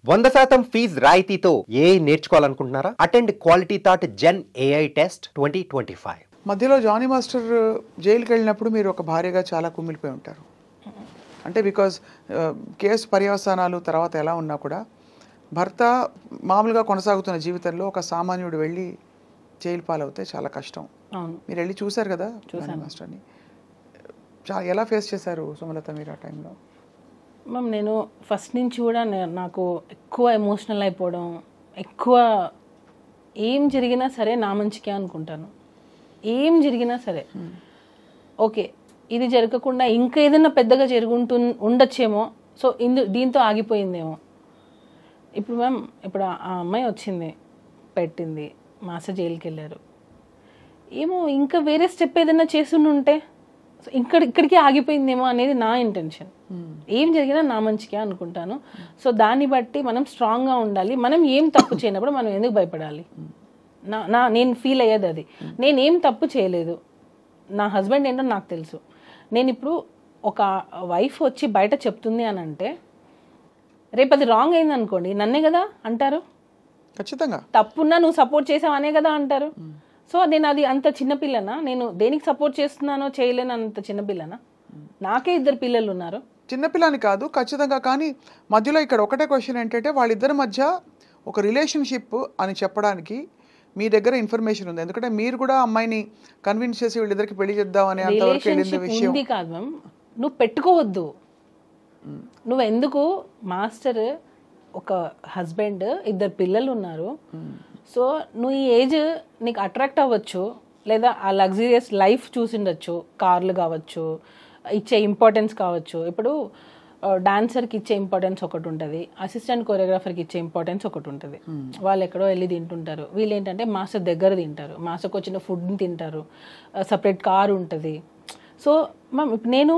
100% fees రాయితీతో AI నేర్చుకోవాలనుకుంటున్నారా? Attend quality thought gen AI test 2025. మధ్యలో జానీ మాస్టర్ జైలుకి వెళ్ళినప్పుడు మీరు ఒక భార్యగా చాలా కుమిలిపోయి ఉంటారు. అంటే బికాజ్ కేసు పర్యవసానాలు తర్వాత ఎలా ఉన్నా కూడా భర్త మామూలుగా కొనసాగుతున్న జీవితంలో ఒక సామాన్యుడు వెళ్ళి జైలు పాలవుతే చాలా కష్టం. మీరు వెళ్ళి చూశారు కదా జానీ మాస్టర్ని, ఎలా ఫేస్ చేశారు సుమలత మీరు ఆ టైంలో? మ్యామ్ నేను ఫస్ట్ నుంచి కూడా నాకు ఎక్కువ ఎమోషనల్ అయిపోవడం, ఎక్కువ ఏం జరిగినా సరే నా మంచికే అనుకుంటాను. ఏం జరిగినా సరే ఓకే ఇది జరగకుండా ఇంకా ఏదైనా పెద్దగా ఉండొచ్చేమో, సో దీంతో ఆగిపోయిందేమో. ఇప్పుడు మ్యామ్ ఇప్పుడు ఆ అమ్మాయి వచ్చింది, పెట్టింది, మాస్టర్ జైలుకి వెళ్ళారు, ఏమో ఇంకా వేరే స్టెప్ ఏదైనా చేస్తుంటే ఇక్కడికి ఆగిపోయిందేమో అనేది నా ఇంటెన్షన్. ఏం జరిగినా నా మంచికే అనుకుంటాను. సో దాన్ని బట్టి మనం స్ట్రాంగ్గా ఉండాలి. మనం ఏం తప్పు చేయనప్పుడు మనం ఎందుకు భయపడాలి? నేను ఫీల్ అయ్యేది అది. నేనేం తప్పు చేయలేదు, నా హస్బెండ్ ఏంటో నాకు తెలుసు. నేను ఇప్పుడు ఒక వైఫ్ వచ్చి బయట చెప్తుంది అని అంటే రేపు అది రాంగ్ అయింది అనుకోండి, నన్నే కదా అంటారు. ఖచ్చితంగా తప్పున్నా నువ్వు సపోర్ట్ చేసావు అనే కదా అంటారు. సో నేను అది అంత చిన్నపిల్లనా? నేను దేనికి సపోర్ట్ చేస్తున్నానో చేయలేను అంత చిన్నపిల్లనా? నాకే 2 పిల్లలు ఉన్నారు. చిన్నపిల్లని కాదు ఖచ్చితంగా. కానీ మధ్యలో ఇక్కడ ఒకటే క్వశ్చన్ ఏంటంటే వాళ్ళిద్దరి మధ్య ఒక రిలేషన్షిప్ అని చెప్పడానికి మీ దగ్గర ఇన్ఫర్మేషన్ ఉంది. ఎందుకంటే మీరు కూడా అమ్మాయిని కన్విన్స్ చేసి వీళ్ళిద్దరికి పెళ్లి చేద్దాం అనే అంతవరకు వెళ్ళింది విషయం ఉంది కాదు మ్యామ్. నువ్వు పెట్టుకోవద్దు. నువ్వు ఎందుకు మాస్టర్ ఒక హస్బెండ్ 2 పిల్లలు ఉన్నారు. సో నువ్వు ఈ ఏజ్ నీకు అట్రాక్ట్ అవ్వచ్చు, లేదా ఆ లగ్జరియస్ లైఫ్ చూసిండొచ్చు, కార్లు కావచ్చు, ఇచ్చే ఇంపార్టెన్స్ కావచ్చు. ఇప్పుడు డాన్సర్కి ఇచ్చే ఇంపార్టెన్స్ ఒకటి ఉంటుంది, అసిస్టెంట్ కొరియోగ్రాఫర్కి ఇచ్చే ఇంపార్టెన్స్ ఒకటి ఉంటుంది. వాళ్ళు ఎక్కడో వెళ్ళి తింటుంటారు, వీళ్ళు ఏంటంటే మాస్టర్ దగ్గర తింటారు, మాస్టర్కి వచ్చిన ఫుడ్ని తింటారు, సపరేట్ కారు ఉంటుంది. సో మ్యామ్ ఇప్పుడు నేను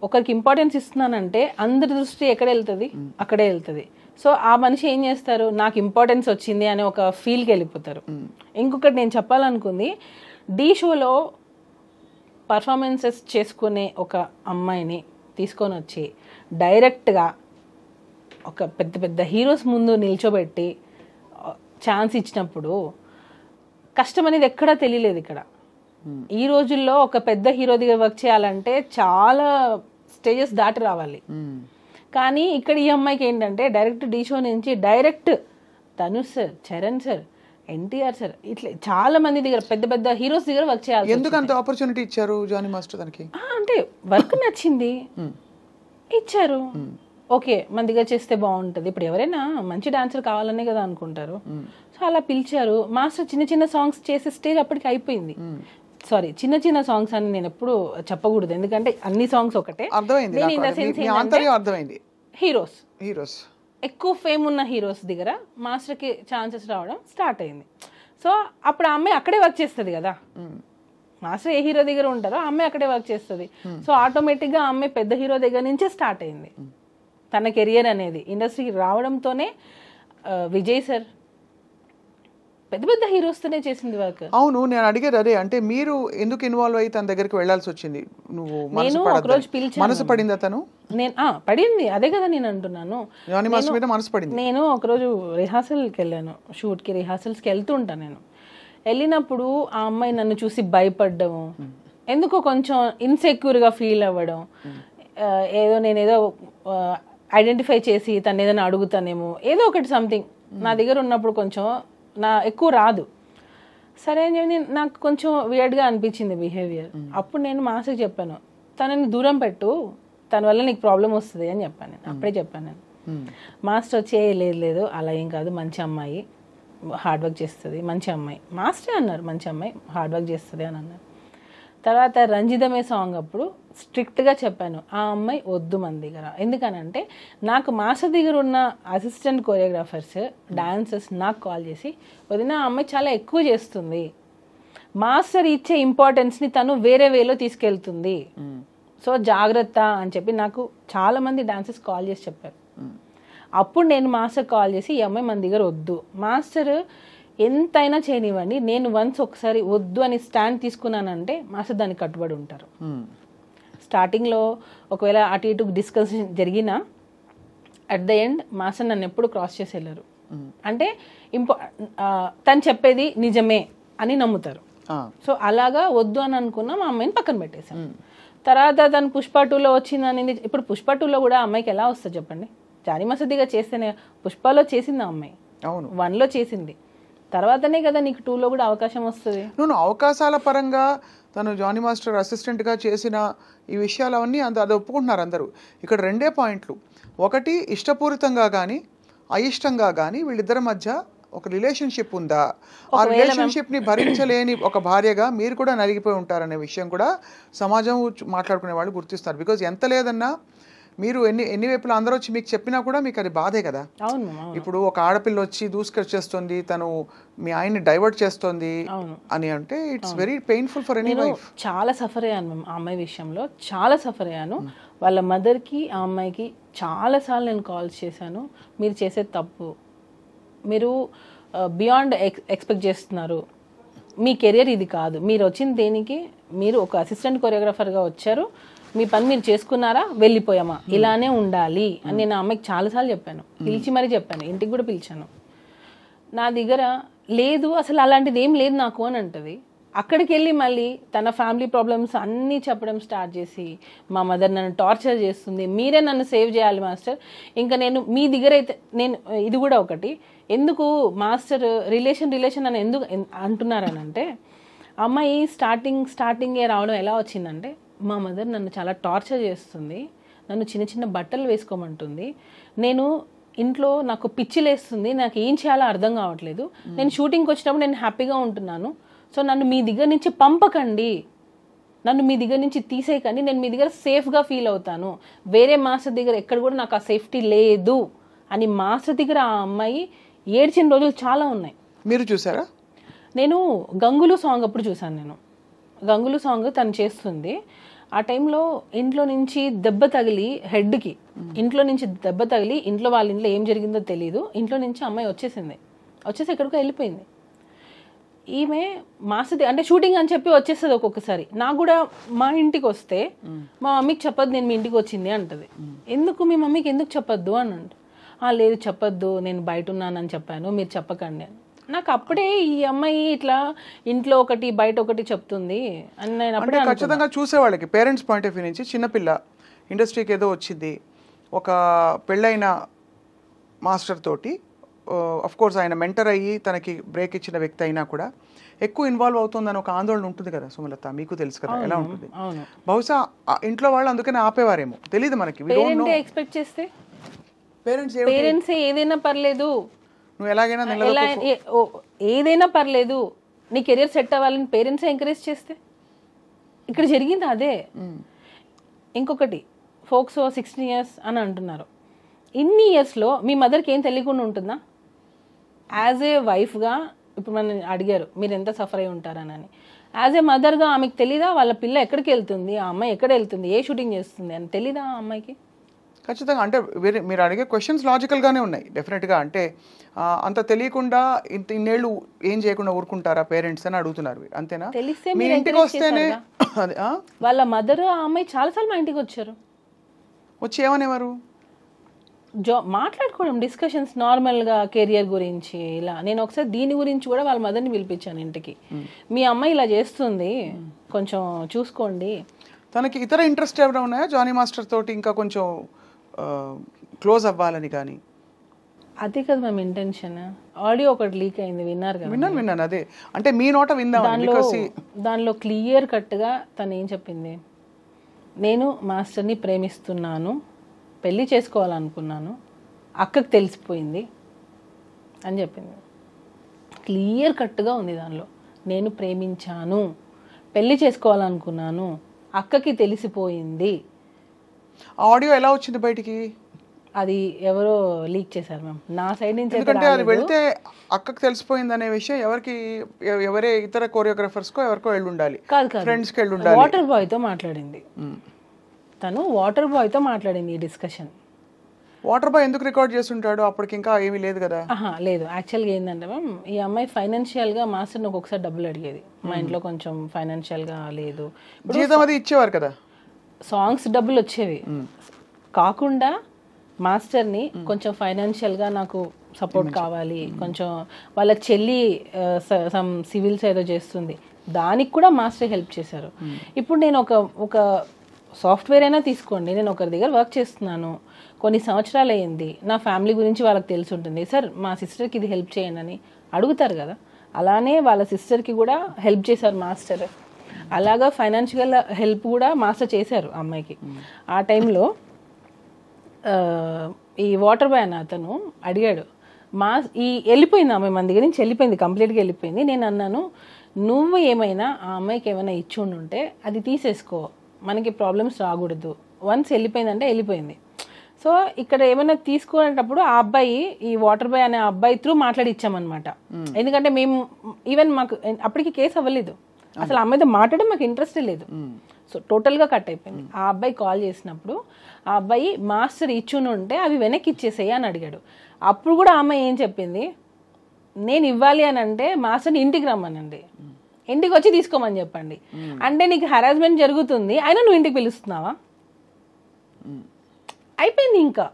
ఒకరికి ఇంపార్టెన్స్ ఇస్తున్నానంటే అందరి దృష్టి ఎక్కడ వెళ్తుంది? అక్కడే వెళ్తుంది. సో ఆ మనిషి ఏం చేస్తారు, నాకు ఇంపార్టెన్స్ వచ్చింది అనే ఒక ఫీల్కి వెళ్ళిపోతారు. ఇంకొకటి నేను చెప్పాలనుకుంది, డీ షోలో పర్ఫార్మెన్సెస్ చేసుకునే ఒక అమ్మాయిని తీసుకొని వచ్చి డైరెక్ట్గా ఒక పెద్ద పెద్ద హీరోస్ ముందు నిల్చోబెట్టి ఛాన్స్ ఇచ్చినప్పుడు కష్టం అనేది ఎక్కడా తెలియలేదు. ఇక్కడ ఈ రోజుల్లో ఒక పెద్ద హీరో దగ్గర వర్క్ చేయాలంటే చాలా స్టేజెస్ దాటి రావాలి. కానీ ఇక్కడ ఈ అమ్మాయికి ఏంటంటే డైరెక్ట్ డీ షో నుంచి direct Dhanush sir, Charan sir, NTR sir, ఇట్లా చాలా మంది దగ్గర పెద్ద పెద్ద హీరోస్ దగ్గర వర్క్ చేయాలి. ఎందుకంత ఆపర్చునిటీ ఇచ్చారు జానీ మాస్టర్ దానికి? అంటే వర్క్ నచ్చింది, ఇచ్చారు. ఓకే మన దగ్గర చేస్తే బాగుంటుంది. ఇప్పుడు ఎవరైనా మంచి డాన్సర్ కావాలనే కదా అనుకుంటారు. సో అలా పిలిచారు. మాస్టర్ చిన్న చిన్న సాంగ్స్ చేసే స్టేజ్ అప్పటికి అయిపోయింది. సారీ, చిన్న చిన్న సాంగ్స్ అని నేను ఎప్పుడు చెప్పకూడదు, ఎందుకంటే అన్ని సాంగ్స్ ఒకటే. హీరోస్ ఎక్కువ ఫేమ్ ఉన్న హీరోస్ దగ్గర మాస్టర్కి ఛాన్సెస్ రావడం స్టార్ట్ అయింది. సో అప్పుడు ఆ అమ్మాయి అక్కడే వర్క్ చేస్తుంది కదా. మాస్టర్ ఏ హీరో దగ్గర ఉంటారో ఆ అమ్మాయి అక్కడే వర్క్ చేస్తుంది. సో ఆటోమేటిక్గా ఆ అమ్మాయి పెద్ద హీరో దగ్గర నుంచే స్టార్ట్ అయింది తన కెరియర్ అనేది. ఇండస్ట్రీకి రావడంతోనే విజయ్ సార్ పెద్ద పెద్ద హీరోస్తోనే చేసింది వర్క్. అవును, నేను అడిగేది అదే. అంటే మీరు ఎందుకు ఇన్వాల్వ్ అయ్యి తన దగ్గరికి వెళ్లాల్సి వచ్చింది? నువ్వు నేను ఒకరోజు పిలిచాను. మనసు పడింది అతను? నేను పడింది, అదే కదా నేను అంటున్నాను. నేను ఒకరోజు రిహార్సల్కి వెళ్ళాను, షూట్కి రిహార్సల్స్కి వెళ్తూ ఉంటాను. నేను వెళ్ళినప్పుడు ఆ అమ్మాయి నన్ను చూసి భయపడ్డము, ఎందుకో కొంచెం ఇన్సెక్యూర్గా ఫీల్ అవ్వడం, నేనేదో ఐడెంటిఫై చేసి తను ఏదైనా అడుగుతానేమో, ఏదో ఒకటి సంథింగ్ నా దగ్గర ఉన్నప్పుడు కొంచెం ఎక్కువ రాదు. సరే అని చెప్పి నాకు కొంచెం వియర్డ్గా అనిపించింది బిహేవియర్. అప్పుడు నేను మాస్టర్కి చెప్పాను, తనని దూరం పెట్టు, తన వల్ల నీకు ప్రాబ్లం వస్తుంది అని చెప్పాను. నేను అప్పుడే చెప్పాను. నేను మాస్టర్ వచ్చి లేదు అలా ఏం కాదు, మంచి అమ్మాయి, హార్డ్ వర్క్ చేస్తుంది, మంచి అమ్మాయి. మాస్టరే అన్నారు మంచి అమ్మాయి, హార్డ్ వర్క్ చేస్తుంది అని అన్నారు. తర్వాత రంజితమే సాంగ్ అప్పుడు స్ట్రిక్ట్గా చెప్పాను, ఆ అమ్మాయి వద్దు మన దగ్గర. ఎందుకనంటే నాకు మాస్టర్ దగ్గర ఉన్న అసిస్టెంట్ కొరియోగ్రాఫర్స్, డాన్సర్స్ నాకు కాల్ చేసి, వదిన ఆ అమ్మాయి చాలా ఎక్కువ చేస్తుంది, మాస్టర్ ఇచ్చే ఇంపార్టెన్స్ని తను వేరే వేలో తీసుకెళ్తుంది, సో జాగ్రత్త అని చెప్పి నాకు చాలామంది డాన్సర్స్ కాల్ చేసి చెప్పారు. అప్పుడు నేను మాస్టర్ కాల్ చేసి, ఈ అమ్మాయి మన దగ్గర వద్దు, మాస్టర్ ఎంతైనా చేయనివ్వండి, నేను వన్స్ ఒకసారి వద్దు అని స్టాండ్ తీసుకున్నానంటే మాస్టర్ దానికి కట్టుబడి ఉంటారు. స్టార్టింగ్లో ఒకవేళ అటు ఇటు డిస్కషన్ జరిగినా అట్ ద ఎండ్ మాస్టర్ నన్ను ఎప్పుడు క్రాస్ చేసి వెళ్ళారు. అంటే తను చెప్పేది నిజమే అని నమ్ముతారు. సో అలాగా వద్దు అని అనుకున్నా మా అమ్మాయిని పక్కన పెట్టేశాను. తర్వాత తను పుష్ప 2లో వచ్చిందని. ఇప్పుడు పుష్ప 2లో కూడా అమ్మాయికి ఎలా వస్తుంది చెప్పండి? జానీ మసదిగా చేస్తేనే. పుష్పలో చేసింది ఆ అమ్మాయి, 1లో చేసింది, తర్వాతనే కదా నీకు 2లో కూడా అవకాశం వస్తుంది. నువ్వు అవకాశాల పరంగా తను జానీ మాస్టర్ అసిస్టెంట్గా చేసిన ఈ విషయాలు అవన్నీ అది ఒప్పుకుంటున్నారు అందరూ. ఇక్కడ 2 పాయింట్లు. ఒకటి, ఇష్టపూరితంగా కానీ అయిష్టంగా కానీ వీళ్ళిద్దరి మధ్య ఒక రిలేషన్షిప్ ఉందా? ఆ రిలేషన్షిప్ని భరించలేని ఒక భార్యగా మీరు కూడా నలిగిపోయి ఉంటారనే విషయం కూడా సమాజం మాట్లాడుకునే వాళ్ళు గుర్తిస్తారు. బికాజ్ ఎంత లేదన్నా మీరు ఎన్ని వైపులా అందరూ వచ్చి మీకు చెప్పినా కూడా మీకు అది బాధే కదా. ఇప్పుడు ఒక ఆడపిల్ల వచ్చి దూసుకొచ్చేస్తుంది, తను మీ ఆయన్ని డైవర్ట్ చేస్తుంది అని అంటే it's very painful for any wife. చాలా సఫర్ అయ్యాను మేము ఆ అమ్మాయి విషయంలో, చాలా సఫర్ అయ్యాను. వాళ్ళ మదర్కి ఆ అమ్మాయికి చాలాసార్లు నేను కాల్స్ చేశాను. మీరు చేసేది తప్పు, మీరు బియాండ్ ఎక్స్పెక్ట్ చేస్తున్నారు, మీ కెరియర్ ఇది కాదు, మీరు వచ్చింది దేనికి? మీరు ఒక అసిస్టెంట్ కొరియోగ్రాఫర్గా వచ్చారు, మీ పని మీరు చేసుకున్నారా, వెళ్ళిపోయామా, ఇలానే ఉండాలి అని నేను ఆ అమ్మాయికి చాలాసార్లు చెప్పాను. పిలిచి మరీ చెప్పాను, ఇంటికి కూడా పిలిచాను. నా దగ్గర లేదు అసలు అలాంటిది ఏం లేదు నాకు అని అంటది. అక్కడికి వెళ్ళి మళ్ళీ తన ఫ్యామిలీ ప్రాబ్లమ్స్ అన్నీ చెప్పడం స్టార్ట్ చేసి, మా మదర్ నన్ను టార్చర్ చేస్తుంది, మీరే నన్ను సేవ్ చేయాలి మాస్టర్, ఇంకా నేను మీ దగ్గర అయితే నేను ఇది కూడా ఒకటి, ఎందుకు మాస్టర్ రిలేషన్ అని ఎందుకు అంటున్నారనంటే, అమ్మాయి స్టార్టింగే రావడం ఎలా వచ్చిందంటే, మా మదర్ నన్ను చాలా టార్చర్ చేస్తుంది, నన్ను చిన్న చిన్న బట్టలు వేసుకోమంటుంది, నేను ఇంట్లో నాకు పిచ్చిలేస్తుంది, నాకు ఏం చేయాలో అర్థం కావట్లేదు, నేను షూటింగ్కి వచ్చినప్పుడు నేను హ్యాపీగా ఉంటున్నాను, సో నన్ను మీ దగ్గర నుంచి పంపకండి, నన్ను మీ దగ్గర నుంచి తీసేయకండి, నేను మీ దగ్గర సేఫ్గా ఫీల్ అవుతాను, వేరే మాస్టర్ దగ్గర ఎక్కడ కూడా నాకు ఆ సేఫ్టీ లేదు అని మాస్టర్ దగ్గర ఆ అమ్మాయి ఏడ్చిన రోజులు చాలా ఉన్నాయి. మీరు చూసారా? నేను గంగులు సాంగ్ అప్పుడు చూసాను. నేను గంగులు సాంగ్ తను చేస్తుంది, ఆ టైంలో ఇంట్లో నుంచి దెబ్బ తగిలి హెడ్కి, ఇంట్లో నుంచి దెబ్బ తగిలి ఇంట్లో వాళ్ళ ఇంట్లో ఏం జరిగిందో తెలియదు, ఇంట్లో నుంచి అమ్మాయి వచ్చేసి ఎక్కడికో వెళ్ళిపోయింది. ఈమె మాస్టర్ అంటే షూటింగ్ అని చెప్పి వచ్చేస్తుంది ఒక్కొక్కసారి. నాకు కూడా మా ఇంటికి వస్తే మా మమ్మీకి చెప్పొద్దు నేను మీ ఇంటికి వచ్చింది అంటది. ఎందుకు మీ మమ్మీకి ఎందుకు చెప్పొద్దు అని అంట. లేదు చెప్పొద్దు, నేను బయట ఉన్నానని చెప్పాను, మీరు చెప్పకండి అని. నాకు అప్పుడే ఈ అమ్మాయి ఇట్లా ఇంట్లో ఒకటి బయట ఒకటి చెప్తుంది అని నేను అప్పుడే ఖచ్చితంగా చూసేవాళ్ళకి పేరెంట్స్ పాయింట్ ఆఫ్ వ్యూ నుంచి చిన్నపిల్ల ఇండస్ట్రీకి ఏదో వచ్చింది, ఒక పెళ్ళైన మాస్టర్ తోటి కోర్స్ ఆయన మెంటర్ అయ్యి తనకి బ్రేక్ ఇచ్చిన వ్యక్తి అయినా కూడా ఎక్కువ ఇన్వాల్వ్ అవుతుందని ఒక ఆందోళన ఉంటుంది కదా సుమలత, మీకు తెలుసు కదా ఎలా ఉంటుంది. బహుశా ఇంట్లో వాళ్ళు అందుకనే ఆపేవారేమో, తెలియదు మనకి. ఎక్స్పెక్ట్ చేస్తే పేరెంట్స్ ఏదైనా పర్లేదు, నువ్వు ఎలాగైనా ఏదైనా పర్లేదు, నీ కెరియర్ సెట్ అవ్వాలని పేరెంట్స్ ఎంకరేజ్ చేస్తే, ఇక్కడ జరిగింది అదే. ఇంకొకటి ఫోక్సో 16 years అని అంటున్నారు. ఇన్ని ఇయర్స్లో మీ మదర్కి ఏం తెలియకుండా ఉంటుందా? యాజ్ ఏ వైఫ్గా ఇప్పుడు మనం అడిగారు మీరు ఎంత సఫర్ అయి ఉంటారనని, యాజ్ ఏ మదర్గా ఆమెకు తెలీదా వాళ్ళ పిల్ల ఎక్కడికి వెళ్తుంది, ఆ అమ్మాయి ఎక్కడ వెళ్తుంది, ఏ షూటింగ్ చేస్తుంది అని తెలీదా ఆ అమ్మాయికి? ఖచ్చితంగా. అంటే మీరు అడిగే క్వశ్చన్స్ లాజికల్గానే ఉన్నాయి డెఫినెట్గా. అంటే అంత తెలియకుండా ఇన్నేళ్ళు ఏం చేయకుండా ఊరుకుంటారా పేరెంట్స్ అని అడుగుతున్నారు, అంతేనా? తెలిస్తే మీ ఇంటికి వస్తేనే వాళ్ళ మదర్ ఆ అమ్మాయి చాలాసార్లు మా ఇంటికి వచ్చారు, వచ్చి ఏమనేవారు, మాట్లాడుకోవడం, డిస్కషన్స్ నార్మల్గా కెరియర్ గురించి ఇలా. నేను ఒకసారి దీని గురించి కూడా వాళ్ళ మదర్ని పిలిపించాను ఇంటికి, మీ అమ్మాయి ఇలా చేస్తుంది కొంచెం చూసుకోండి. తనకి ఇతర ఇంట్రెస్ట్ ఎవరైనా ఉన్నాయా జానీ మాస్టర్ తోటి ఇంకా కొంచెం క్లోజ్ అవ్వాలని? కానీ అదే కదా మేము ఇంటెన్షన్. ఆడియో ఒకటి లీక్ అయింది, విన్నారు కదా? విన్నాను. అదే అంటే మీ నోట విందాం. దానిలో క్లియర్ కట్గా తను ఏం చెప్పింది, నేను మాస్టర్ని ప్రేమిస్తున్నాను, పెళ్ళి చేసుకోవాలనుకున్నాను, అక్కకు తెలిసిపోయింది అని చెప్పింది. క్లియర్ కట్గా ఉంది దానిలో, నేను ప్రేమించాను, పెళ్ళి చేసుకోవాలనుకున్నాను, అక్కకి తెలిసిపోయింది. ఆడియో ఎలా వచ్చింది బయటికి? అది ఎవరో లీక్ చేశారు మ్యామ్, నా సైడ్ నుంచి. ఎందుకంటే అది వెళ్తే అక్కకి తెలిసిపోయింది అనే విషయం ఎవరే ఇతర కోరియోగ్రాఫర్స్కో ఎవరికో వెళ్ళి ఉండాలి, ఫ్రెండ్స్కి వెళ్ళి ఉండాలి. వాటర్ బాయ్తో మాట్లాడింది తను, వాటర్ బాయ్తో మాట్లాడింది ఈ డిస్కషన్. వాటర్ బాయ్ ఎందుకు రికార్డ్ చేస్తుంటాడు? అప్పటికి ఇంకా ఏమీ లేదు కదా. లేదు, యాక్చువల్గా ఏంటంటే మ్యామ్ ఈ అమ్మాయి ఫైనాన్షియల్గా మాస్టర్ని ఒక్కొక్కసారి డబ్బులు అడిగేది, మా ఇంట్లో కొంచెం ఫైనాన్షియల్గా లేదు, జీతం అది ఇచ్చేవారు కదా, సాంగ్స్ డబ్బులు వచ్చేవి కాకుండా మాస్టర్ని కొంచెం ఫైనాన్షియల్గా నాకు సపోర్ట్ కావాలి, కొంచెం వాళ్ళ చెల్లి సమ్ సివిల్స్ ఏదో చేస్తుంది, దానికి కూడా మాస్టర్ హెల్ప్ చేశారు. ఇప్పుడు నేను ఒక సాఫ్ట్వేర్ అయినా తీసుకోండి, నేను ఒకరి దగ్గర వర్క్ చేస్తున్నాను, కొన్ని సంవత్సరాలు అయ్యింది, నా ఫ్యామిలీ గురించి వాళ్ళకి తెలిసి ఉంటుంది, సార్ మా సిస్టర్కి ఇది హెల్ప్ చేయండి అని అడుగుతారు కదా. అలానే వాళ్ళ సిస్టర్కి కూడా హెల్ప్ చేశారు మాస్టర్. అలాగా ఫైనాన్షియల్ హెల్ప్ కూడా మాస్టర్ చేశారు అమ్మాయికి. ఆ టైంలో ఈ వాటర్ బాయ్ అన్న అతను అడిగాడు, వెళ్ళిపోయింది ఆమె మన దగ్గర నుంచి, వెళ్ళిపోయింది, కంప్లీట్గా వెళ్ళిపోయింది. నేను అన్నాను, నువ్వు ఏమైనా ఆ అమ్మాయికి ఏమైనా ఇచ్చి ఉంటే అది తీసేసుకో, మనకి ప్రాబ్లమ్స్ రాకూడదు, వన్స్ వెళ్ళిపోయిందంటే వెళ్ళిపోయింది. సో ఇక్కడ ఏమైనా తీసుకునేటప్పుడు ఆ అబ్బాయి, ఈ వాటర్ బాయ్ అనే అబ్బాయి త్రూ మాట్లాడి ఇచ్చామన్నమాట. ఎందుకంటే మేము ఈవెన్ మాకు అప్పటికి కేసు అవ్వలేదు, అసలు అమ్మాయితో మాట్లాడడం మాకు ఇంట్రెస్టే లేదు. సో టోటల్గా కట్ అయిపోయింది. ఆ అబ్బాయి కాల్ చేసినప్పుడు ఆ అబ్బాయి మాస్టర్ ఇచ్చుని ఉంటే అవి వెనక్కి ఇచ్చేసేయి అని అడిగాడు. అప్పుడు కూడా ఆ అమ్మాయి ఏం చెప్పింది, నేను ఇవ్వాలి అని అంటే మాస్టర్ని ఇంటికి రమ్మనండి, ఇంటికి వచ్చి తీసుకోమని చెప్పండి. అంటే నీకు హరాస్మెంట్ జరుగుతుంది, అయినా నువ్వు ఇంటికి పిలుస్తున్నావా? అయిపోయింది ఇంకా.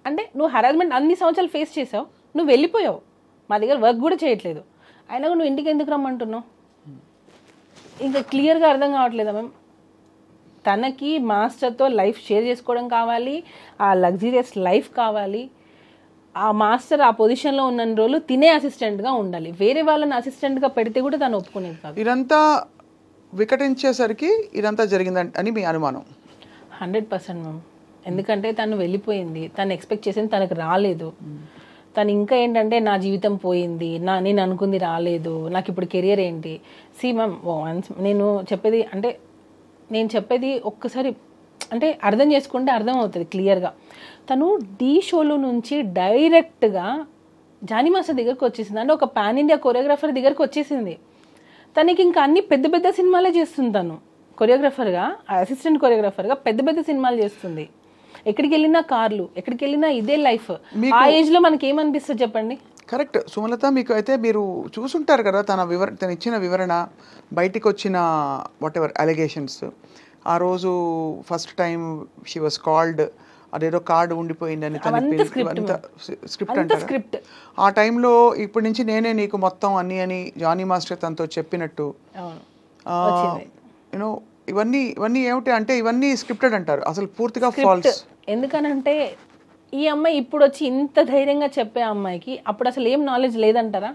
అంటే నువ్వు హరాస్మెంట్ అన్ని సంవత్సరాలు ఫేస్ చేసావు, నువ్వు వెళ్ళిపోయావు, మా దగ్గర వర్క్ కూడా చేయట్లేదు, అయినా నువ్వు ఇంటికి ఎందుకు రమ్మంటున్నావు? ఇంకా క్లియర్గా అర్థం కావట్లేదా మ్యామ్? తనకి మాస్టర్తో లైఫ్ షేర్ చేసుకోవడం కావాలి, ఆ లగ్జరియస్ లైఫ్ కావాలి. ఆ మాస్టర్ ఆ పొజిషన్లో ఉన్న రోజులు తినే అసిస్టెంట్గా ఉండాలి, వేరే వాళ్ళని అసిస్టెంట్గా పెడితే కూడా తను ఒప్పుకునేది కాదు. ఇదంతా వికటించేసరికి ఇదంతా జరిగిందని అని మీ అనుమానం? 100% మ్యామ్. ఎందుకంటే తను వెళ్ళిపోయింది, తను ఎక్స్పెక్ట్ చేసింది తనకు రాలేదు. తను ఇంకా ఏంటంటే నా జీవితం పోయింది, నేను అనుకుంది రాలేదు, నాకు ఇప్పుడు కెరియర్ ఏంటి? సి మ్యామ్, నేను చెప్పేది ఒక్కసారి అంటే అర్థం చేసుకుంటే అర్థం అవుతుంది క్లియర్గా. తను ఢీ షోలో నుంచి డైరెక్ట్గా జానీ మాస్టర్ దగ్గరకు వచ్చేసింది, అంటే ఒక పాన్ ఇండియా కొరియోగ్రాఫర్ దగ్గరకు వచ్చేసింది. తనకి ఇంకా అన్ని పెద్ద పెద్ద సినిమాలే చేస్తుంది, తను కొరియోగ్రాఫర్గా, అసిస్టెంట్ కొరియోగ్రాఫర్గా పెద్ద పెద్ద సినిమాలు చేస్తుంది. ఎక్కడికి వెళ్ళినా కార్లు, ఎక్కడికి వెళ్ళినా ఇదే లైఫ్. ఆ ఏజ్లో మనకి ఏమనిపిస్తుంది చెప్పండి? కరెక్ట్ సుమలత, మీకు అయితే మీరు చూసుంటారు కదా తను ఇచ్చిన వివరణ, బయటికి వచ్చిన వాట్ ఎవర్ అలిగేషన్స్. ఆ రోజు first time she was called, అదేదో కార్డు ఉండిపోయిందని స్క్రిప్ట్ అంటారు. ఆ టైంలో ఇప్పటి నుంచి నేనే నీకు మొత్తం అన్ని అని జానీ మాస్టర్ తనతో చెప్పినట్టు, యూనో ఇవన్నీ ఏమిటి అంటే ఇవన్నీ స్క్రిప్టెడ్ అంటారు, అసలు పూర్తిగా ఫాల్స్. ఎందుకనంటే ఈ అమ్మాయి ఇప్పుడు వచ్చి ఇంత ధైర్యంగా చెప్పే అమ్మాయికి అప్పుడు అసలు ఏం నాలెడ్జ్ లేదంటారా?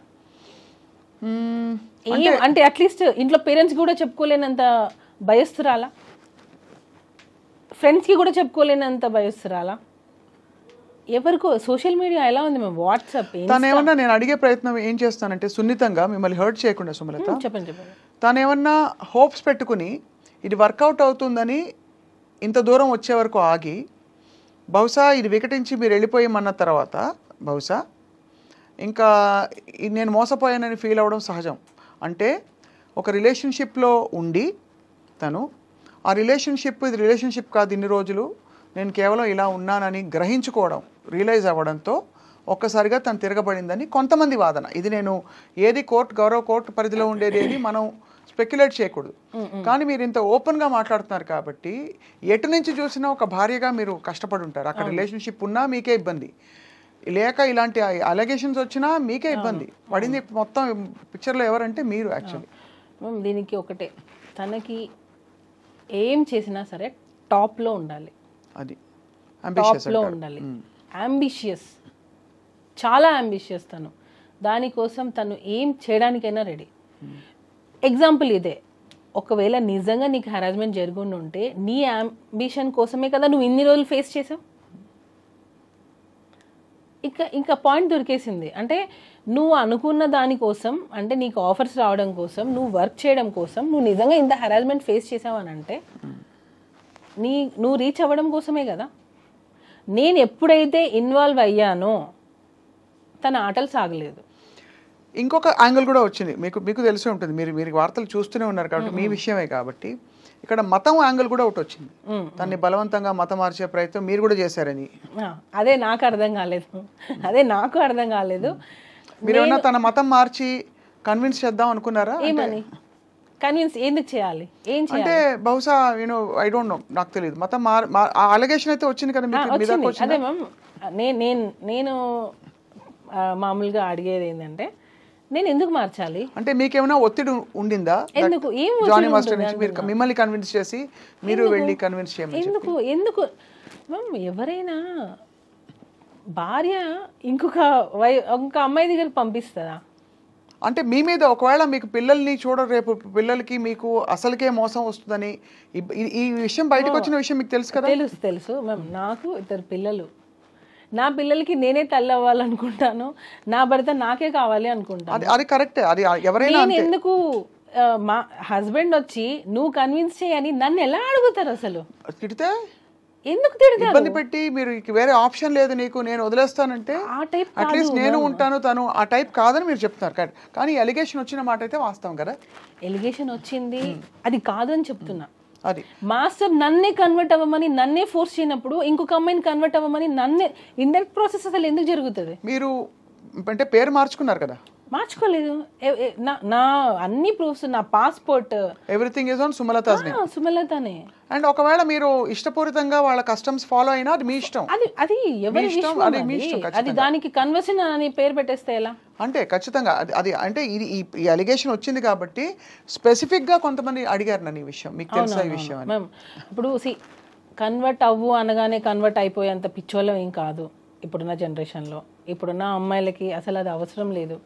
అంటే అట్లీస్ట్ ఇంట్లో పేరెంట్స్ కూడా చెప్పుకోలేనంత భయస్తురాలా, ఫ్రెండ్స్కి కూడా చెప్పుకోలేనంత భయస్తురాలా? ఎవరికో సోషల్ మీడియా ఎలా ఉంది మేము, వాట్సాప్. తనేమన్నా, నేను అడిగే ప్రయత్నం ఏం చేస్తానంటే సున్నితంగా మిమ్మల్ని హర్ట్ చేయకుండా సుమలత, చెప్పండి. తనేమన్నా హోప్స్ పెట్టుకుని ఇది వర్కౌట్ అవుతుందని ఇంత దూరం వచ్చే వరకు ఆగి, బహుశా ఇది వికటించి మీరు వెళ్ళిపోయామన్న తర్వాత బహుశా ఇంకా నేను మోసపోయానని ఫీల్ అవ్వడం సహజం. అంటే ఒక రిలేషన్షిప్లో ఉండి తను ఆ ఇది రిలేషన్షిప్ కాదు, ఇన్ని రోజులు నేను కేవలం ఇలా ఉన్నానని గ్రహించుకోవడం, రియలైజ్ అవ్వడంతో ఒక్కసారిగా తను తిరగబడిందని కొంతమంది వాదన. ఇది నేను ఏది గౌరవ కోర్టు పరిధిలో ఉండేది ఏది మనం స్పెక్యులేట్ చేయకూడదు. కానీ మీరు ఇంత ఓపెన్గా మాట్లాడుతున్నారు కాబట్టి ఎటు నుంచి చూసినా ఒక భార్యగా మీరు కష్టపడి ఉంటారు. అక్కడ రిలేషన్షిప్ ఉన్నా మీకే ఇబ్బంది, లేక ఇలాంటి అలిగేషన్స్ వచ్చినా మీకే ఇబ్బంది పడింది. మొత్తం పిక్చర్లో ఎవరంటే మీరు. యాక్చువల్లీ దీనికి ఒకటే, తనకి ఏం చేసినా సరే టాప్లో ఉండాలి, అది టాప్లో ఉండాలి. అంబిషియస్, చాలా అంబిషియస్ తను. దానికోసం తను ఏం చేయడానికైనా రెడీ. ఎగ్జాంపుల్ ఇదే, ఒకవేళ నిజంగా నీకు హరాస్మెంట్ జరుగుండి ఉంటే నీ అంబిషన్ కోసమే కదా నువ్వు ఇన్ని రోజులు ఫేస్ చేసావు. ఇంకా పాయింట్ దొరికేసింది. అంటే నువ్వు అనుకున్న దానికోసం, అంటే నీకు ఆఫర్స్ రావడం కోసం, నువ్వు వర్క్ చేయడం కోసం నువ్వు నిజంగా ఇంత హరాస్మెంట్ ఫేస్ చేసావు అని అంటే నువ్వు రీచ్ అవ్వడం కోసమే కదా. నేను ఎప్పుడైతే ఇన్వాల్వ్ అయ్యానో తన ఆటలు సాగలేదు. ఇంకొక యాంగిల్ కూడా వచ్చింది, మీకు తెలిసే ఉంటుంది, మీరు వార్తలు చూస్తూనే ఉన్నారు కాబట్టి మీ విషయమే కాబట్టి. ఇక్కడ మతం యాంగిల్ కూడా ఒకటి వచ్చింది, దాన్ని బలవంతంగా మతం మార్చే ప్రయత్నం మీరు కూడా చేశారని. అదే నాకు అర్థం కాలేదు. మీరు ఏమన్నా తన మతం మార్చి కన్విన్స్ చేద్దాం అనుకున్నారా? ఏమని? కన్విన్స్ ఎందుకు చేయాలి? ఏం చేయాలి అంటే బహుశా ఐ డోంట్ నో, నాకు తెలియదు. మొత్తం అలిగేషన్ అయితే వచ్చింది కదా మీకు. అదే మ్యామ్, నేను మామూలుగా అడిగేది ఏంటంటే నేను ఎందుకు మార్చాలి అంటే మీకేమైనా ఒత్తిడి ఉండిందా? ఎందుకు? ఏం జానీ మాస్టర్ నుంచి మీరు మిమ్మల్ని కన్విన్స్ చేసి మీరు వెళ్ళి కన్విన్స్ చేయమని ఎందుకు మ్యామ్? ఎవరైనా భార్య ఇంకొక అమ్మాయి దగ్గర పంపిస్తుందా? అంటే మీ మీద ఒకవేళ మీకు పిల్లల్ని రేపు పిల్లలకి మీకు అసలుకే మోసం వస్తుందని ఈ విషయం బయటకు వచ్చిన విషయం మీకు తెలుసు కదా? తెలుసు మ్యామ్. నాకు 2 పిల్లలు. నా పిల్లలకి నేనే తల్లి అవ్వాలనుకుంటాను, నా భర్త నాకే కావాలి అనుకుంటాను. అది కరెక్ట్. అది ఎవరైనా నేను ఎందుకు మా హస్బెండ్ వచ్చి నువ్వు కన్విన్స్ చేయని నన్ను ఎలా అడుగుతారు అసలు? తిడితే ఎందుకు తిడతారు? ఇబ్బంది పెట్టి మీరు వేరే ఆప్షన్ లేదు నీకు, నేను వదిలేస్తానంటే అట్లీస్ట్ నేను ఉంటాను, తను ఆ టైప్ కాదని మీరు చెప్తున్నారు. కానీ ఎలిగేషన్ వచ్చిన మాట అయితే వాస్తవం కదా? ఎలిగేషన్ వచ్చింది, అది కాదని చెప్తున్నా. అది మాస్టర్ నన్నే కన్వర్ట్ అవ్వమని నన్నే ఫోర్స్ చేయనప్పుడు ఇంకొక అమ్మాయిని కన్వర్ట్ అవ్వమని నన్నే ఇండైరెక్ట్ ప్రాసెస్ అసలు ఎందుకు జరుగుతుంది? మీరు అంటే పేరు మార్చుకున్నారు కదా? మార్చుకోలేదు. నా అన్ని ప్రూఫ్స్, నా passport, everything is on Sumalatha's name. సుమలతానే. అండ్ ఒకవేళ మీరు ఇష్టపూరితంగా వాళ్ళ కస్టమ్స్ ఫాలో అయినా అది మీ ఇష్టం. అది ఎవరి ఇష్టం, అది దానికి కన్వర్షన్ అని పేరు పెట్టేస్తే ఎలా? అంటే ఖచ్చితంగా అది అంటే ఈ అలిగేషన్ వచ్చింది కాబట్టి స్పెసిఫిక్ గా కొంతమంది అడిగారు నన్ను ఈ విషయం, మీకు తెలుసా ఈ విషయం అని. ఇప్పుడు కన్వర్ట్ అవ్వు అనగానే కన్వర్ట్ అయిపోయేంత పిచ్చోళ్ళం ఏం కాదు ఇప్పుడున్న జనరేషన్లో. ఇప్పుడున్న అమ్మాయిలకి అసలు అది అవసరం లేదు.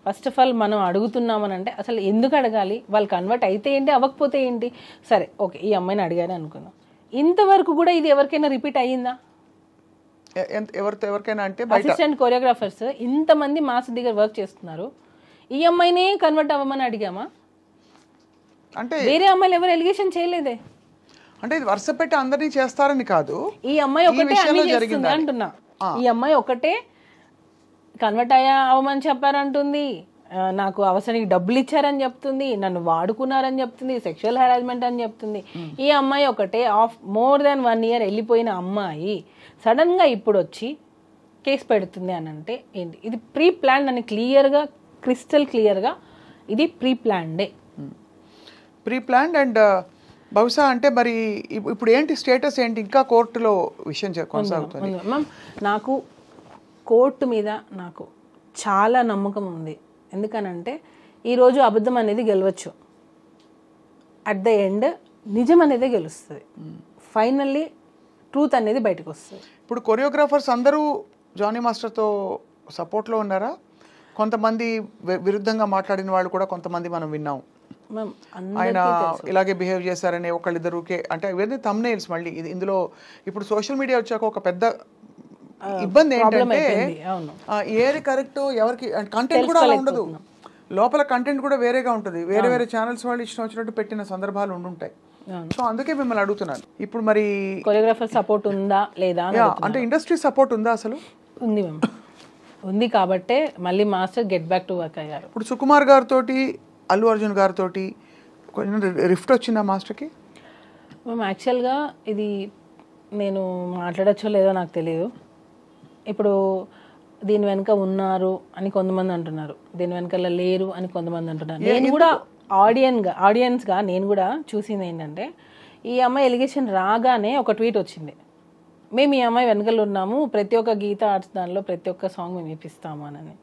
ఫస్ట్ ఆఫ్ ఆల్ మనం అడుగుతున్నామని అంటే అసలు ఎందుకు అడగాలి? వాళ్ళు కన్వర్ట్ అయితే ఏంటి, అవ్వకపోతే ఏంటి? సరే ఓకే, ఈ అమ్మాయిని అడిగాను అనుకుందాం. ఇంతవరకు కూడా ఇది ఎవరికైనా రిపీట్ అయ్యిందా? ఎవరికైనా అంటే అసిస్టెంట్ కొరియోగ్రాఫర్స్ ఇంతమంది మాస్ దగ్గర వర్క్ చేస్తున్నారు, ఈ అమ్మాయినే కన్వర్ట్ అవ్వమని అడిగామా? అంటే వేరే అమ్మాయిలు ఎవరు ఎలిగేషన్ చేయలేదే. అంటే ఇది వరుస పెట్టి అందరినీ చేస్తారని కాదు, ఈ అమ్మాయి ఒకటే అన్ని చేస్తుంది అంటున్నా. ఈ అమ్మాయి ఒకటే కన్వర్ట్ అవ్వమని చెప్పారంటుంది, నాకు అవసరానికి డబ్బులు ఇచ్చారని చెప్తుంది, నన్ను వాడుకున్నారని చెప్తుంది, సెక్షువల్ హెరాస్మెంట్ అని చెప్తుంది. ఈ అమ్మాయి ఒకటే మోర్ దాన్ 1 year వెళ్ళిపోయిన అమ్మాయి సడన్ గా ఇప్పుడు వచ్చి కేసు పెడుతుంది అని అంటే ఏంటి? ఇది ప్రీ ప్లాన్ అని క్లియర్గా, క్రిస్టల్ క్లియర్గా ఇది ప్రీ ప్లాన్డే. Pre planned. అండ్ బహుశా అంటే మరి ఇప్పుడు ఏంటి స్టేటస్ ఏంటి? ఇంకా కోర్టులో విషయం కొనసాగుతుంది మ్యామ్. నాకు కోర్టు మీద నాకు చాలా నమ్మకం ఉంది. ఎందుకనంటే ఈరోజు అబద్ధం అనేది గెలవచ్చు, అట్ ద ఎండ్ నిజం అనేది గెలుస్తుంది. ఫైనల్లీ ట్రూత్ అనేది బయటకు వస్తుంది. ఇప్పుడు కొరియోగ్రాఫర్స్ అందరూ జానీ మాస్టర్తో సపోర్ట్లో ఉన్నారా? కొంతమంది విరుద్ధంగా మాట్లాడిన వాళ్ళు కూడా కొంతమంది మనం విన్నాం. ఆయన ఇలాగే బిహేవ్ చేశారని ఒకళ్ళిద్దరుకే, అంటే ఇవన్నీ థంబ్నెయిల్స్. మళ్ళీ ఇందులో ఇప్పుడు సోషల్ మీడియా వచ్చాక ఒక పెద్ద ఇబ్బంది ఏంటంటే ఏది కరెక్ట్ ఎవరికి కంటెంట్ కూడా అలా ఉండదు, లోపల కంటెంట్ కూడా వేరేగా ఉంటుంది. వేరే ఛానల్స్ వాళ్ళు ఇష్టం వచ్చినట్టు పెట్టిన సందర్భాలు ఉండుంటాయి. సో అందుకే మిమ్మల్ని అడుగుతున్నాను. ఇప్పుడు మరి కొరియోగ్రాఫర్ సపోర్ట్ ఉందా లేదా అంటే ఇండస్ట్రీ సపోర్ట్ ఉందా? అసలు ఉంది మ్యామ్, ఉంది. కాబట్టే మళ్ళీ master get back to work అయ్యారు. ఇప్పుడు సుకుమార్ గారితో, అల్లు అర్జున్ గారితో కొంచెం రిఫ్ట్ వచ్చిందా మాస్టర్కి? మ్యామ్ యాక్చువల్గా ఇది నేను మాట్లాడచ్చో లేదో నాకు తెలియదు. ఇప్పుడు దీని వెనక ఉన్నారు అని కొంతమంది అంటున్నారు, దీని వెనకాల లేరు అని కొంతమంది అంటున్నారు. నేను కూడా ఆడియన్స్గా నేను కూడా చూసింది ఏంటంటే, ఈ అమ్మాయి ఎలిగేషన్ రాగానే ఒక ట్వీట్ వచ్చింది, మేము ఈ అమ్మాయి వెనకాల ఉన్నాము, ప్రతి ఒక్క గీత ఆర్ట్స్ దానిలో ప్రతి ఒక్క సాంగ్ మేము ఇప్పిస్తాము అని.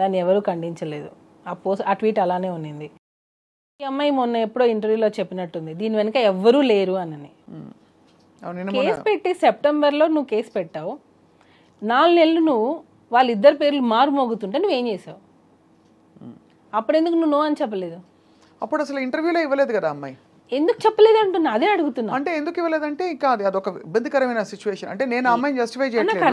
దాన్ని ఎవరూ ఖండించలేదు. ఆ ట్వీట్ అలానే ఉన్నింది. ఈ అమ్మాయి మొన్న ఎప్పుడో ఇంటర్వ్యూలో చెప్పినట్టుంది, దీని వెనక ఎవ్వరూ లేరు అని. కేసు పెట్టి సెప్టెంబర్లో నువ్వు కేసు పెట్టావు, 4 నెలలు నువ్వు వాళ్ళిద్దరు పేర్లు మారుమోగుతుంటే నువ్వేం చేసావు? అప్పుడు ఎందుకు నువ్వు నో అని చెప్పలేదు? అప్పుడు అసలు ఇంటర్వ్యూలో ఇవ్వలేదు కదా అమ్మాయి. ఎందుకు చెప్పలేదు అంటున్నా, అదే అడుగుతున్నా. అంటే ఎందుకు ఇవ్వలేదంటే ఇంకా అదొక ఇబ్బందికరమైన సిచ్యువేషన్. అంటే నేను అమ్మాయిని జస్టిఫై చేయట్లేదు,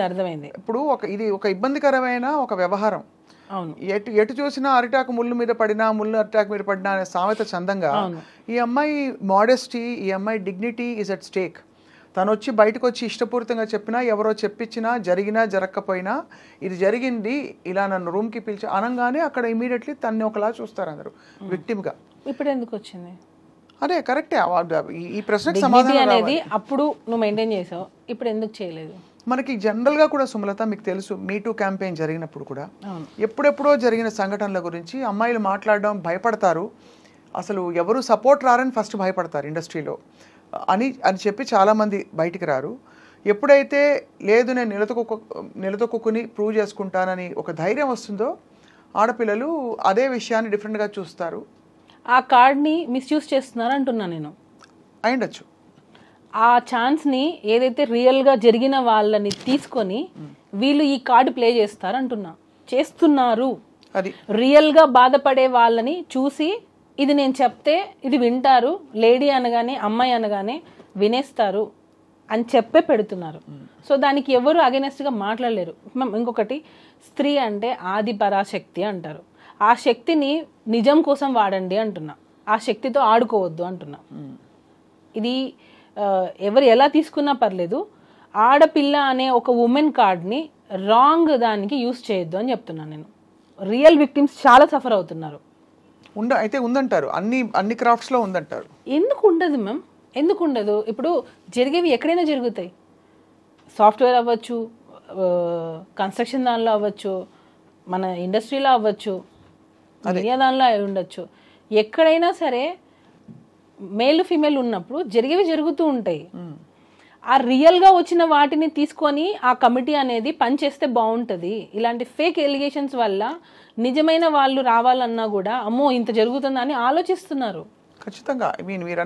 అర్థమైంది. ఇప్పుడు ఇది ఒక ఇబ్బందికరమైన ఒక వ్యవహారం. అవును, ఎటు చూసినా అరిటాకు ముళ్ళు మీద పడినా, ముళ్ళు అరిటాకు మీద పడినా అనే సామెత చందంగా ఈ అమ్మాయి మోడెస్టీ, ఈ అమ్మాయి డిగ్నిటీ ఈజ్ అట్ స్టేక్. తను వచ్చి బయటకు వచ్చి ఇష్టపూరితంగా చెప్పినా, ఎవరో చెప్పించినా, జరిగినా జరగకపోయినా ఇది జరిగింది, ఇలా నన్ను రూమ్కి పిలిచి అనగానే అక్కడ ఇమీడియట్లీ తన్ని ఒకలా చూస్తారు అందరూ విక్టిమ్గా. ఇప్పుడు ఎందుకు వచ్చింది? అదే కరెక్టే. ఈ ప్రశ్నకు సమాధానం అనేది అప్పుడు నువ్వు మెయింటైన్ చేసావు, ఇప్పుడు ఎందుకు చేయలేదు? మనకి జనరల్గా కూడా సుమలత మీకు తెలుసు, మీటూ క్యాంపెయిన్ జరిగినప్పుడు కూడా ఎప్పుడెప్పుడో జరిగిన సంఘటనల గురించి అమ్మాయిలు మాట్లాడడం భయపడతారు. అసలు ఎవరు సపోర్ట్ రారని ఫస్ట్ భయపడతారు ఇండస్ట్రీలో అని చెప్పి చాలామంది బయటికి రారు. ఎప్పుడైతే లేదు నేను నిలదొక్కుని ప్రూవ్ చేసుకుంటానని ఒక ధైర్యం వస్తుందో ఆడపిల్లలు అదే విషయాన్ని డిఫరెంట్గా చూస్తారు. ఆ కార్డ్ని మిస్యూజ్ చేస్తున్నారు అంటున్నా నేను. అయిండొచ్చు. ఆ ఛాన్స్ని ఏదైతే రియల్గా జరిగిన వాళ్ళని తీసుకొని వీళ్ళు ఈ కార్డు ప్లే చేస్తారు అంటున్నా. చేస్తున్నారు. అది రియల్గా బాధపడే వాళ్ళని చూసి ఇది నేను చెప్తే ఇది వింటారు, లేడీ అనగానే అమ్మాయి అనగానే వినేస్తారు అని చెప్పే పెడుతున్నారు. సో దానికి ఎవరు అగెనెస్ట్గా మాట్లాడలేరు. ఇంకొకటి, స్త్రీ అంటే ఆది పరాశక్తి అంటారు. ఆ శక్తిని నిజం కోసం వాడండి అంటున్నా. ఆ శక్తితో ఆడుకోవద్దు అంటున్నా. ఇది ఎవరు ఎలా తీసుకున్నా పర్లేదు. ఆడపిల్ల అనే ఒక ఉమెన్ కార్డ్ని రాంగ్ దానికి యూస్ చేయొద్దు అని చెప్తున్నాను నేను. రియల్ విక్టిమ్స్ చాలా సఫర్ అవుతున్నారు. అయితే ఉందంటారు, అన్ని క్రాఫ్ట్స్లో ఉందంటారు. ఎందుకు ఉండదు మ్యామ్? ఎందుకు ఉండదు? ఇప్పుడు జరిగేవి ఎక్కడైనా జరుగుతాయి. సాఫ్ట్వేర్ అవ్వచ్చు, కన్స్ట్రక్షన్ దానిలో అవ్వచ్చు, మన ఇండస్ట్రీలో అవ్వచ్చు, మీడియా దానిలో అయి ఉండొచ్చు. ఎక్కడైనా సరే మేల్ ఫీమేల్ ఉన్నప్పుడు జరిగేవి జరుగుతూ ఉంటాయి. ఆ రియల్గా వచ్చిన వాటిని తీసుకొని ఆ కమిటీ అనేది పనిచేస్తే బాగుంటుంది. ఇలాంటి ఫేక్ ఎలిగేషన్స్ వల్ల నిజమైన వాళ్ళు రావాలన్నా కూడా అమ్మో ఇంత జరుగుతుందా అని ఆలోచిస్తున్నారు. ఖచ్చితంగా. మీరు